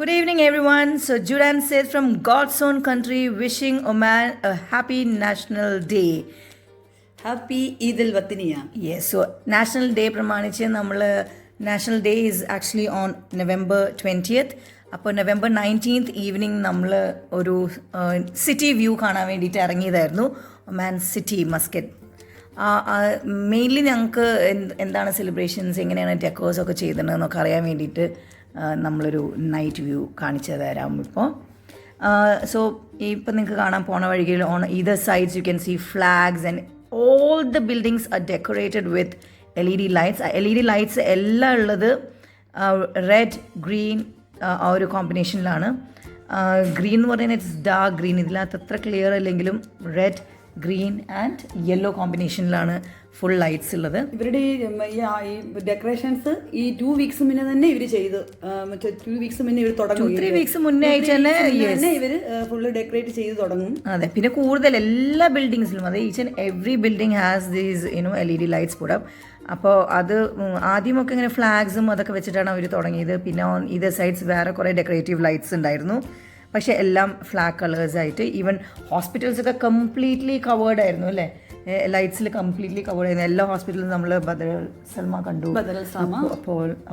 Good evening, everyone. So, Judan says from God's own country, wishing Oman a happy National Day. Happy ഈദ് അൽ വത്തനിയ. Yes, so National Day പ്രമാണിച്ച് നമ്മൾ national day is actually on November 20th. അപ്പോൾ November 19th evening നമ്മൾ ഒരു city view കാണാൻ വേണ്ടിയിട്ട് ഇറങ്ങിയതായിരുന്നു. Oman city Muscat. മെയിൻലി ഞങ്ങൾക്ക് എന്താണ് സെലിബ്രേഷൻസ്, എങ്ങനെയാണ് ഡെക്കോഴ്സൊക്കെ ചെയ്തിട്ടുണ്ടെന്നൊക്കെ അറിയാൻ വേണ്ടിയിട്ട് നമ്മളൊരു നൈറ്റ് വ്യൂ കാണിച്ചു തരാം ഇപ്പോൾ. സോ ഇപ്പം നിങ്ങൾക്ക് കാണാൻ പോണ വഴിയിൽ on either sides you can see flags and all the buildings are decorated with LED lights. LED lights എല്ലാം ഉള്ളത് റെഡ് ഗ്രീൻ ആ ഒരു കോമ്പിനേഷനിലാണ്. ഗ്രീൻ എന്ന് പറയുന്നത് ഇറ്റ്സ് ഡാർക്ക് ഗ്രീൻ, ഇതിനകത്ത് അത്ര ക്ലിയർ അല്ലെങ്കിലും റെഡ് ഗ്രീൻ ആൻഡ് യെല്ലോ കോമ്പിനേഷനിലാണ് ഫുൾ ലൈറ്റ്സ് ഉള്ളത്. ഇവരുടെ ഈ ഡെക്കറേഷൻസ് ഈ 2 weeks മുന്നേ തന്നെ ഇവർ ചെയ്ത് 2 weeks മുന്നേ ഇവർ തുടങ്ങും. 3 weeks മുന്നേ ആയിട്ട് തന്നെ ഇവർ ഫുള്ള് ഡെക്കറേറ്റ് ചെയ്ത് തുടങ്ങും. അതെ, പിന്നെ കൂടുതൽ എല്ലാ ബിൽഡിങ്സിലും അതെ each and every building has these LED lights put up. അപ്പോൾ അത് ആദ്യമൊക്കെ ഇങ്ങനെ ഫ്ലാഗ്സും അതൊക്കെ വെച്ചിട്ടാണ് അവർ തുടങ്ങിയത്. പിന്നെ ഓൺ ഇതർ സൈഡ്സ് വേറെ കുറേ ഡെക്കറേറ്റീവ് ലൈറ്റ്സ് ഉണ്ടായിരുന്നു. പക്ഷേ എല്ലാം ഫ്ലാഗ് കളേഴ്സായിട്ട് ഈവൻ ഹോസ്പിറ്റൽസൊക്കെ കംപ്ലീറ്റ്ലി കവേർഡ് ആയിരുന്നു അല്ലേ, ലൈറ്റ്സിൽ കംപ്ലീറ്റ്ലി കവേർഡ് ആയിരുന്നു. എല്ലാ ഹോസ്പിറ്റലിലും നമ്മൾ ബദൽ സൽമ കണ്ടു,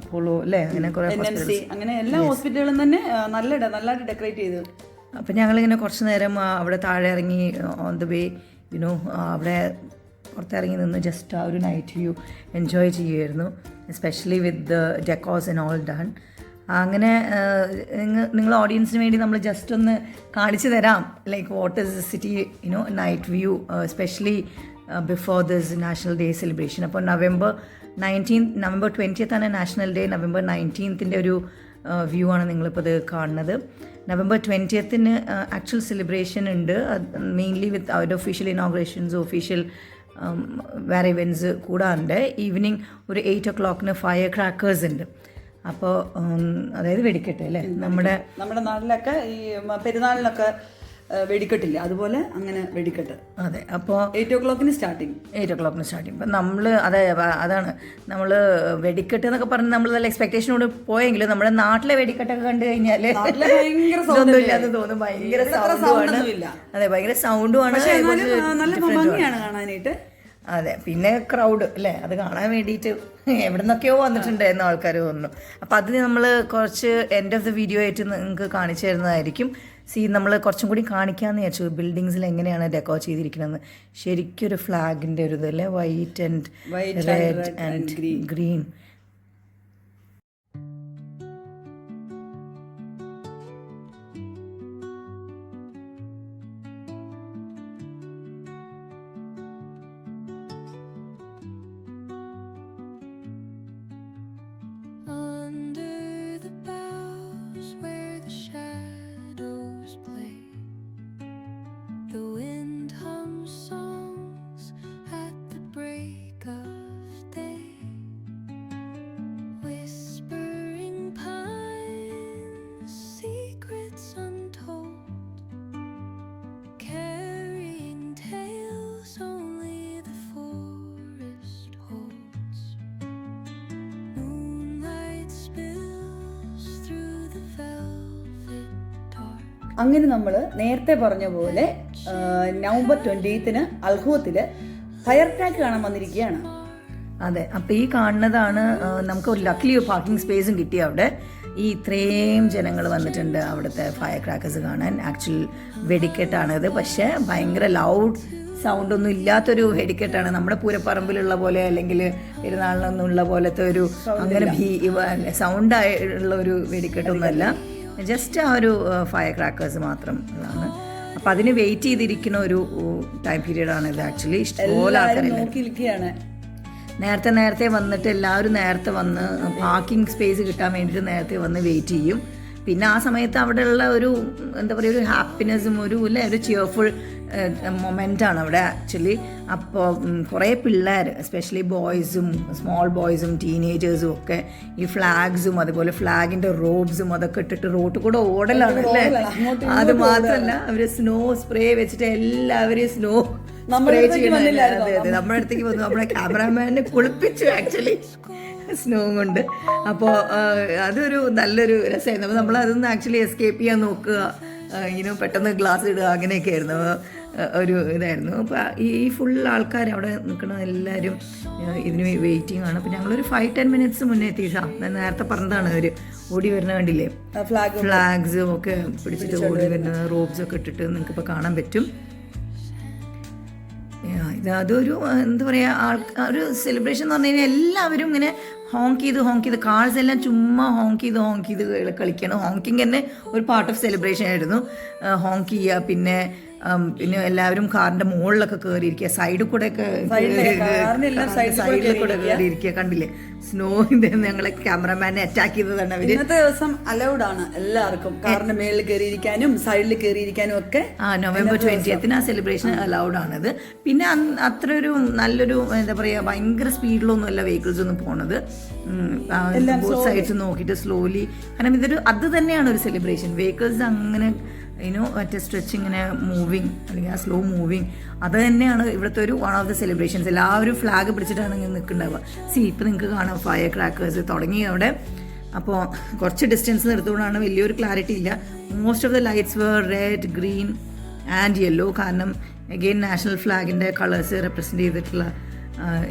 അപ്പോളോ അല്ലേ, അങ്ങനെ കുറേ അങ്ങനെ എല്ലാ ഹോസ്പിറ്റലുകളും തന്നെ നല്ലതായിട്ട് ഡെക്കറേറ്റ് ചെയ്തു. അപ്പം ഞങ്ങളിങ്ങനെ കുറച്ച് നേരം അവിടെ താഴെ ഇറങ്ങി ഓൺ ദ വേ യുനോ അവിടെ പുറത്തിറങ്ങി നിന്ന് ജസ്റ്റ് ആ ഒരു നൈറ്റ് വ്യൂ എൻജോയ് ചെയ്യുമായിരുന്നു, especially with the decos and all done. അങ്ങനെ നിങ്ങൾ ഓഡിയൻസിന് വേണ്ടി നമ്മൾ ജസ്റ്റ് ഒന്ന് കാണിച്ചു തരാം like what is the city night view especially before this national day celebration. അപ്പോൾ November 20th ആണ് നാഷണൽ ഡേ. November 19th ഒരു വ്യൂ ആണ് നിങ്ങളിപ്പോൾ ഇത് കാണുന്നത്. November 20th ആക്ച്വൽ സെലിബ്രേഷൻ ഉണ്ട്, മെയിൻലി വിത്ത് അവർ ഒഫീഷ്യൽ ഇനോഗ്രേഷൻസ്, ഒഫീഷ്യൽ വേറെ ഇവൻറ്റ്സ് കൂടാണ്ട്. ഈവനിങ് ഒരു 8 o'clock ഫയർ ക്രാക്കേഴ്സ് ഉണ്ട്. അപ്പോൾ അതായത് വെടിക്കെട്ട് അല്ലേ, നമ്മുടെ നാട്ടിലൊക്കെ ഈ പെരുന്നാളിനൊക്കെ വെടിക്കെട്ടില്ല, അതുപോലെ അങ്ങനെ വെടിക്കെട്ട്. അതെ, അപ്പോൾ 8 o'clock സ്റ്റാർട്ടിങ്. അപ്പം നമ്മൾ അതാണ് നമ്മൾ വെടിക്കെട്ട് എന്നൊക്കെ പറഞ്ഞ് നമ്മൾ നല്ല എക്സ്പെക്ടേഷനോട് പോയെങ്കിലും നമ്മുടെ നാട്ടിലെ വെടിക്കെട്ടൊക്കെ കണ്ടു കഴിഞ്ഞാൽ ഇതൊന്നും ഇല്ലാന്ന് തോന്നും. ഭയങ്കര സൗണ്ടുമാണ്. അതെ, ഭയങ്കര സൗണ്ടുമാണ്, നല്ല ഭംഗിയാണ് കാണാനായിട്ട്. അതെ, പിന്നെ ക്രൗഡ് അല്ലേ, അത് കാണാൻ വേണ്ടിയിട്ട് എവിടെ നിന്നൊക്കെയോ വന്നിട്ടുണ്ടായിരുന്നു ആൾക്കാർ തോന്നുന്നു. അപ്പം അതിന് നമ്മൾ കുറച്ച് എൻഡ് ഓഫ് ദ വീഡിയോ ആയിട്ട് നിങ്ങൾക്ക് കാണിച്ചു തരുന്നതായിരിക്കും. നമ്മൾ കുറച്ചും കൂടി കാണിക്കാമെന്ന് വിചാരിച്ചു ബിൽഡിങ്സിൽ എങ്ങനെയാണ് ഡെക്കോർ ചെയ്തിരിക്കണമെന്ന്. ശരിക്കും ഒരു ഫ്ലാഗിൻ്റെ ഒരു ഇതല്ലേ, white and red and green. അങ്ങനെ നമ്മൾ നേരത്തെ പറഞ്ഞ പോലെ November 20th അൽഹൂത്തിൽ ഫയർ ക്രാക്ക് കാണാൻ വന്നിരിക്കുകയാണ്. അതെ, അപ്പോൾ ഈ കാണുന്നതാണ് നമുക്ക് ലക്കിലി പാർക്കിംഗ് സ്പേസും കിട്ടി അവിടെ. ഈ ഇത്രയും ജനങ്ങൾ വന്നിട്ടുണ്ട് അവിടുത്തെ ഫയർ ക്രാക്കേഴ്സ് കാണാൻ. ആക്ച്വൽ വെടിക്കെട്ടാണിത്, പക്ഷേ ഭയങ്കര ലൗഡ് സൗണ്ടൊന്നും ഇല്ലാത്തൊരു വെടിക്കെട്ടാണ്. നമ്മുടെ പൂരപ്പറമ്പിലുള്ള പോലെ അല്ലെങ്കിൽ പെരുന്നാളിനൊന്നും ഉള്ള പോലത്തെ ഒരു അങ്ങനെ സൗണ്ടായുള്ള ഒരു വെടിക്കെട്ടൊന്നുമല്ല, ജസ്റ്റ് ആ ഒരു ഫയർ ക്രാക്കേഴ്സ് മാത്രം ഉള്ളതാണ്. അപ്പം അതിന് വെയിറ്റ് ചെയ്തിരിക്കുന്ന ഒരു ടൈം പീരീഡാണ് ഇത്. ആക്ച്വലി ഇഷ്ടംപോലെ ആൾക്കാരില്ല, നേരത്തെ വന്നിട്ട് എല്ലാവരും നേരത്തെ വന്ന് പാർക്കിംഗ് സ്പേസ് കിട്ടാൻ വേണ്ടിയിട്ട് നേരത്തെ വന്ന് വെയിറ്റ് ചെയ്യും. പിന്നെ ആ സമയത്ത് അവിടെയുള്ള ഒരു എന്താ പറയുക, ഒരു ഹാപ്പിനെസ്സും ഒരു ചിയർഫുൾ മൊമെൻ്റാണ് അവിടെ ആക്ച്വലി. അപ്പോൾ കുറേ പിള്ളേർ, എസ്പെഷ്യലി ബോയ്സും സ്മോൾ ബോയ്സും ടീനേജേഴ്സും ഒക്കെ ഈ ഫ്ലാഗ്സും അതുപോലെ ഫ്ലാഗിൻ്റെ റോബ്സും അതൊക്കെ ഇട്ടിട്ട് റോഡ് കൂടെ ഓടലാണ് അല്ലേ. അത് മാത്രമല്ല അവർ സ്നോ സ്പ്രേ വെച്ചിട്ട് എല്ലാവരെയും സ്നോ സ്പ്രേ ചെയ്യണം. അതെ, നമ്മുടെ അടുത്തേക്ക് വന്നു, നമ്മുടെ ക്യാമറാമാനെ കുളിപ്പിച്ചു ആക്ച്വലി. സ്നോവും കൊണ്ട്. അപ്പോൾ അതൊരു നല്ലൊരു രസമായിരുന്നു. അപ്പോൾ നമ്മൾ അതൊന്ന് ആക്ച്വലി എസ്കേപ്പ് ചെയ്യാൻ നോക്കുക, ഇങ്ങനെ പെട്ടെന്ന് ഗ്ലാസ് ഇടുക, അങ്ങനെയൊക്കെ ആയിരുന്നു ഒരു ഇതായിരുന്നു. അപ്പോൾ ഈ ഫുൾ ആൾക്കാർ അവിടെ നിൽക്കുന്ന എല്ലാവരും ഇതിന് വെയിറ്റിംഗ് ആണ്. അപ്പോൾ ഞങ്ങളൊരു 5-10 മിനിറ്റ്സ് മുന്നേ എത്തിയിട്ടാ. ഞാൻ നേരത്തെ പറഞ്ഞതാണ് അവർ ഓടി വരുന്ന കണ്ടില്ലേ, ഫ്ലാഗ്സും ഒക്കെ പിടിച്ചിട്ട് ഓടി വരുന്നത്, റോബ്സ് ഒക്കെ ഇട്ടിട്ട് നിങ്ങൾക്കിപ്പോൾ കാണാൻ പറ്റും. അതൊരു എന്താ പറയുക, ഒരു സെലിബ്രേഷൻ എന്ന് പറഞ്ഞു കഴിഞ്ഞാൽ എല്ലാവരും ഇങ്ങനെ ഹോങ്ക് ചെയ്ത് കാർസ് എല്ലാം ചുമ്മാ ഹോങ്ക് ചെയ്ത് കളിക്കണം. ഹോങ്കിങ് തന്നെ ഒരു പാർട്ട് ഓഫ് സെലിബ്രേഷൻ ആയിരുന്നു. ഹോങ്ക് ചെയ്യുക, പിന്നെ എല്ലാവരും കാറിന്റെ മുകളിലൊക്കെ കയറിയിരിക്കുക, സൈഡിൽ കൂടെ ഒക്കെ സൈഡിൽ കൂടെ കയറിയിരിക്കുക. കണ്ടില്ലേ സ്നോ. ഞങ്ങളെ ക്യാമറമാനെ അറ്റാക്ക് ചെയ്തതാണ് അവര്. ഇന്നത്തെ ദിവസം അലൗഡ് ആണ് എല്ലാവർക്കും കാറിന്റെ മേളിൽ കയറിയിരിക്കാനും സൈഡിൽ കയറിയിരിക്കാനും ഒക്കെ. November 20th ആ സെലിബ്രേഷൻ അലൗഡ് ആണത്. പിന്നെ അത്ര ഒരു നല്ലൊരു എന്താ പറയുക, ഭയങ്കര സ്പീഡിലൊന്നും അല്ല വെഹിക്കിൾസ് ഒന്നും പോണത്. ബോത്ത് സൈഡ്സ് നോക്കിയിട്ട് സ്ലോലി. കാരണം അത് തന്നെയാണ് ഒരു സെലിബ്രേഷൻ. വെഹിക്കിൾസ് അങ്ങനെ മറ്റേ സ്ട്രെച്ച് ഇങ്ങനെ മൂവിങ് അല്ലെങ്കിൽ ആ സ്ലോ മൂവിങ്, അത് തന്നെയാണ് ഇവിടുത്തെ ഒരു വൺ ഓഫ് ദ സെലിബ്രേഷൻസ്. എല്ലാവരും ഫ്ലാഗ് പിടിച്ചിട്ടാണ് ഇങ്ങനെ നിൽക്കുന്നുണ്ടാവുക. ഇപ്പോൾ നിങ്ങൾക്ക് കാണാം ഫയർ ക്രാക്കേഴ്സ് തുടങ്ങി അവിടെ. അപ്പോൾ കുറച്ച് ഡിസ്റ്റൻസ് നിർത്തുകൊണ്ടാണ് വലിയൊരു ക്ലാരിറ്റി ഇല്ല. Most of the lights were red, green and yellow. കാരണം അഗെയിൻ നാഷണൽ ഫ്ലാഗിൻ്റെ കളേഴ്സ് റെപ്രസെൻറ്റ് ചെയ്തിട്ടുള്ള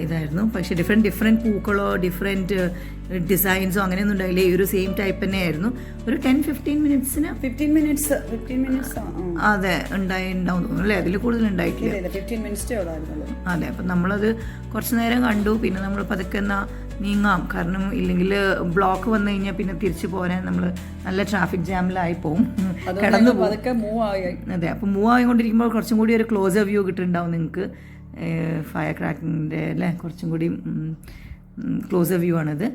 ഇതായിരുന്നു. പക്ഷേ ഡിഫറെൻറ്റ് പൂക്കളോ ഡിഫറെൻറ്റ് ഡിസൈൻസോ അങ്ങനെയൊന്നും ഉണ്ടായില്ല. ഈ ഒരു സെയിം ടൈപ്പ് തന്നെയായിരുന്നു. ഒരു 10-15 മിനിറ്റ്സിന് 15 മിനിറ്റ്സ് അതെ ഉണ്ടാവും തോന്നുന്നു അല്ലേ, അതിൽ കൂടുതൽ ഉണ്ടായിട്ടില്ല. 15 മിനിറ്റ്സേ ഉള്ളായിരുന്നല്ലോ. അതെ, അപ്പം നമ്മളത് കുറച്ച് നേരം കണ്ടു. പിന്നെ നമ്മൾ പതുക്കെ നീങ്ങാം, കാരണം ഇല്ലെങ്കിൽ ബ്ലോക്ക് വന്നു കഴിഞ്ഞാൽ പിന്നെ തിരിച്ചു പോരാൻ നമ്മൾ നല്ല ട്രാഫിക് ജാമിലായി പോകും, കിടന്നു പോകും. അതെ, അപ്പം മൂവ് ആയിക്കൊണ്ടിരിക്കുമ്പോൾ കുറച്ചും കൂടി ഒരു ക്ലോസർ വ്യൂ കിട്ടുന്നുണ്ടാവും നിങ്ങൾക്ക്. ഫയർ ക്രാക്കിങ്ങിൻ്റെ അല്ലേ കുറച്ചും കൂടി ക്ലോസർ വ്യൂ ആണിത്.